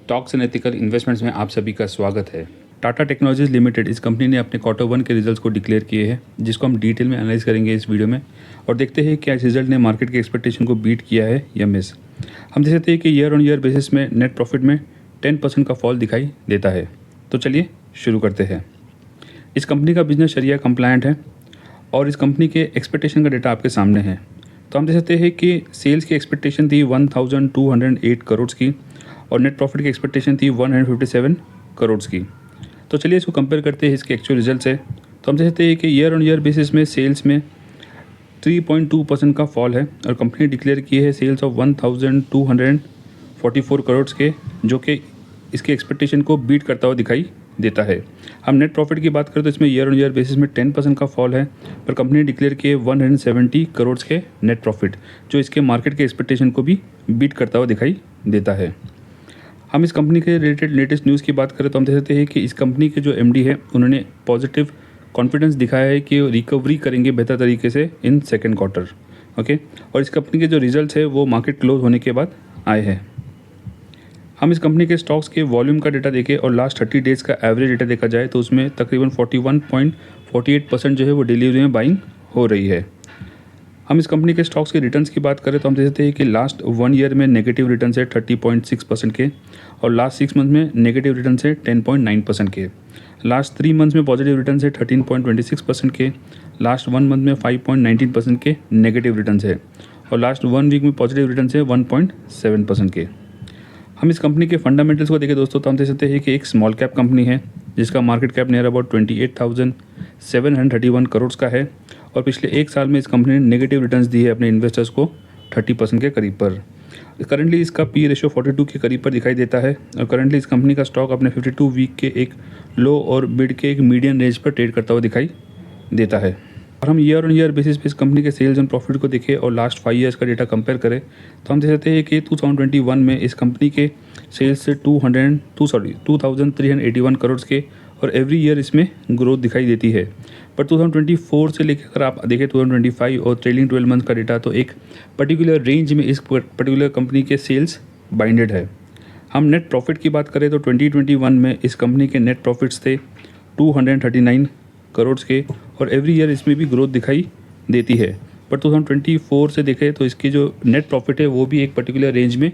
Stocks and ethical investments में आप सभी का स्वागत है। टाटा टेक्नोलॉजीज लिमिटेड इस कंपनी ने अपने क्वार्टर 1 के रिजल्ट्स को डिक्लेयर किए हैं, जिसको हम डिटेल में एनालाइज करेंगे इस वीडियो में और देखते हैं क्या इस रिजल्ट ने मार्केट के एक्सपेक्टेशन को बीट किया है या मिस। हम देख सकते हैं कि ईयर ऑन ईयर बेसिस में नेट प्रॉफिट में 10% का फॉल दिखाई देता है। तो चलिए शुरू करते हैं। इस कंपनी का बिजनेस शरिया कंप्लायंट है और इस कंपनी के एक्सपेक्टेशन का डेटा आपके सामने है। तो हम देख सकते हैं कि सेल्स की एक्सपेक्टेशन थी 1208 करोड़ की और नेट प्रॉफिट की एक्सपेक्टेशन थी 157 करोड़ की। तो चलिए इसको कंपेयर करते हैं इसके एक्चुअल रिजल्ट से। तो हम देख सकते हैं कि ईयर ऑन ईयर बेसिस में सेल्स में 3.2% का फॉल है और कंपनी डिक्लेयर की है सेल्स ऑफ 1244 करोड़ के, जो कि इसके एक्सपेक्टेशन को बीट करता हुआ दिखाई देता है। हम नेट प्रॉफिट की बात करें तो इसमें ईयर ऑन ईयर बेसिस में 10% का फॉल है, पर कंपनी डिक्लेयर किए 170 करोड़ के नेट प्रॉफिट, जो इसके मार्केट के एक्सपेक्टेशन को भी बीट करता हुआ दिखाई देता है। हम इस कंपनी के रिलेटेड लेटेस्ट न्यूज़ की बात करें तो हम देख सकते हैं कि इस कंपनी के जो एमडी है उन्होंने पॉजिटिव कॉन्फिडेंस दिखाया है कि रिकवरी करेंगे बेहतर तरीके से इन सेकेंड क्वार्टर। ओके, और इस कंपनी के जो रिजल्ट्स है वो मार्केट क्लोज होने के बाद आए हैं। हम इस कंपनी के स्टॉक्स के वॉल्यूम का डेटा देखें और लास्ट 30 डेज़ का एवरेज डेटा देखा जाए तो उसमें तकरीबन 41.48% जो है वो डिलीवरी में बाइंग हो रही है। हम इस कंपनी के स्टॉक्स के रिटर्न्स की बात करें तो हम देख सकते हैं कि लास्ट 1 ईयर में नेगेटिव रिटर्न्स है 30.6% के और लास्ट 6 मंथ में नेगेटिव रिटर्न्स है 10.9% के। लास्ट 3 मंथ्स में पॉजिटिव रिटर्न्स है 13.26% के। लास्ट 1 मंथ में 5.19% के नेगेटिव रिटर्न्स है और लास्ट 1 वीक में पॉजिटिव रिटर्न्स है 1.7% के। हम इस कंपनी के फंडामेंटल्स को देखें दोस्तों तो हम देख सकते हैं कि एक स्मॉल कैप कंपनी है जिसका market cap near about 28,731 crore का है और पिछले एक साल में इस कंपनी ने नेगेटिव रिटर्न्स दी है अपने इन्वेस्टर्स को 30% के करीब पर। करंटली इसका पी रेशियो 42 के करीब पर दिखाई देता है और करंटली इस कंपनी का स्टॉक अपने 52 वीक के एक लो और मिड के एक मीडियम रेंज पर ट्रेड करता हुआ दिखाई देता है। और हम ईयर ऑन ईयर बेसिस पे इस कंपनी के सेल्स एंड प्रॉफिट को देखें और लास्ट 5 ईयर्स का डेटा कंपेयर करें तो हम देख सकते हैं कि 2021 में इस कंपनी के सेल्स से 2,381 करोड़ के और एवरी ईयर इसमें ग्रोथ दिखाई देती है। पर 2024 से लेकर अगर आप देखें 2025 और ट्रेलिंग 12 मंथ का डेटा तो एक पर्टिकुलर रेंज में इस पर्टिकुलर कंपनी के सेल्स बाइंडेड है। हम नेट प्रॉफिट की बात करें तो 2021 में इस कंपनी के नेट प्रॉफिट्स थे 239 करोड़ के और एवरी ईयर इसमें भी ग्रोथ दिखाई देती है। पर 2024 से देखें तो इसकी जो नेट प्रॉफिट है वो भी एक पर्टिकुलर रेंज में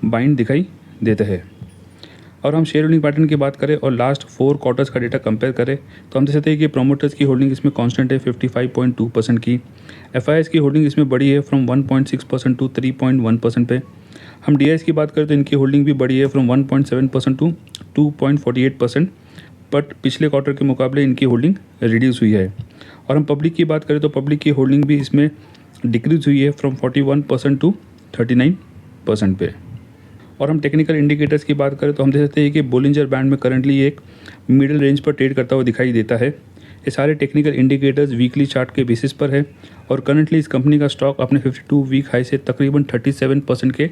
बाइंड दिखाई देता है। और हम शेयर होल्डिंग पैटर्न की बात करें और लास्ट 4 क्वार्टर्स का डेटा कंपेयर करें तो हम देख सकते हैं कि प्रोमोटर्स की होल्डिंग इसमें कांस्टेंट है 55.2% की। एफआईआईस की होल्डिंग इसमें बढ़ी है फ्रॉम 1.6% टू 3.1% पे। हम डीआईएस की बात करें तो इनकी होल्डिंग भी बढ़ी है फ्रॉम 1.7% टू 2.48%, बट पिछले क्वार्टर के मुकाबले इनकी होल्डिंग रिड्यूस हुई है। और हम पब्लिक की बात करें तो पब्लिक की होल्डिंग भी इसमें डिक्रीज हुई है फ्रॉम 41% टू 39% पे। और हम टेक्निकल इंडिकेटर्स की बात करें तो हम देख सकते हैं कि बोलिंजर बैंड में करंटली एक मिडिल रेंज पर ट्रेड करता हुआ दिखाई देता है। ये सारे टेक्निकल इंडिकेटर्स वीकली चार्ट के बेसिस पर है और करंटली इस कंपनी का स्टॉक अपने 52 वीक हाई से तकरीबन 37% के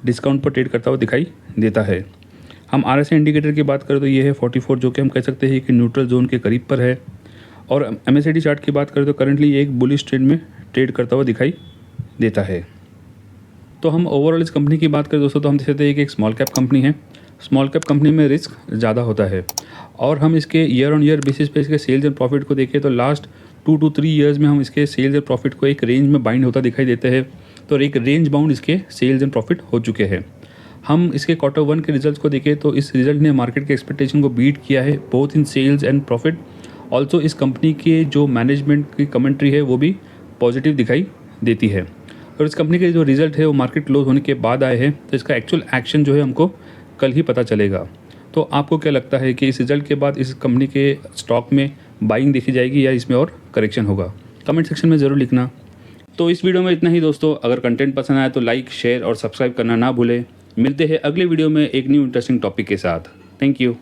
डिस्काउंट पर ट्रेड करता हुआ दिखाई देता है। हम आरएसआई इंडिकेटर की बात करें तो ये है 44, जो कि हम कह सकते हैं कि न्यूट्रल जोन के करीब पर है। और एमएसआईडी चार्ट की बात करें तो करंटली एक बुलिश ट्रेंड में ट्रेड करता हुआ दिखाई देता है। तो हम ओवरऑल इस कंपनी की बात करें दोस्तों तो हम देख सकते हैं कि एक स्मॉल कैप कंपनी है। स्मॉल कैप कंपनी में रिस्क ज़्यादा होता है और हम इसके ईयर ऑन ईयर बेसिस पे इसके सेल्स एंड प्रॉफिट को देखें तो लास्ट 2 to 3 ईयर्स में हम इसके सेल्स एंड प्रॉफिट को एक रेंज में बाइंड होता दिखाई देते हैं। तो एक रेंज बाउंड इसके सेल्स एंड प्रॉफिट हो चुके हैं। हम इसके क्वार्टर 1 के रिजल्ट्स को देखें तो इस रिजल्ट ने मार्केट के एक्सपेक्टेशन को बीट किया है both in sales and profit. Also इस कंपनी के जो मैनेजमेंट की कमेंट्री है वो भी पॉजिटिव दिखाई देती है। और इस कंपनी के जो रिजल्ट है वो मार्केट क्लोज होने के बाद आए हैं, तो इसका एक्चुअल एक्शन जो है हमको कल ही पता चलेगा। तो आपको क्या लगता है कि इस रिजल्ट के बाद इस कंपनी के स्टॉक में बाइंग देखी जाएगी या इसमें और करेक्शन होगा? कमेंट सेक्शन में ज़रूर लिखना। तो इस वीडियो में इतना ही दोस्तों। अगर कंटेंट पसंद आए तो लाइक, शेयर और सब्सक्राइब करना ना भूलें। मिलते हैं अगले वीडियो में एक न्यू इंटरेस्टिंग टॉपिक के साथ। Thank you.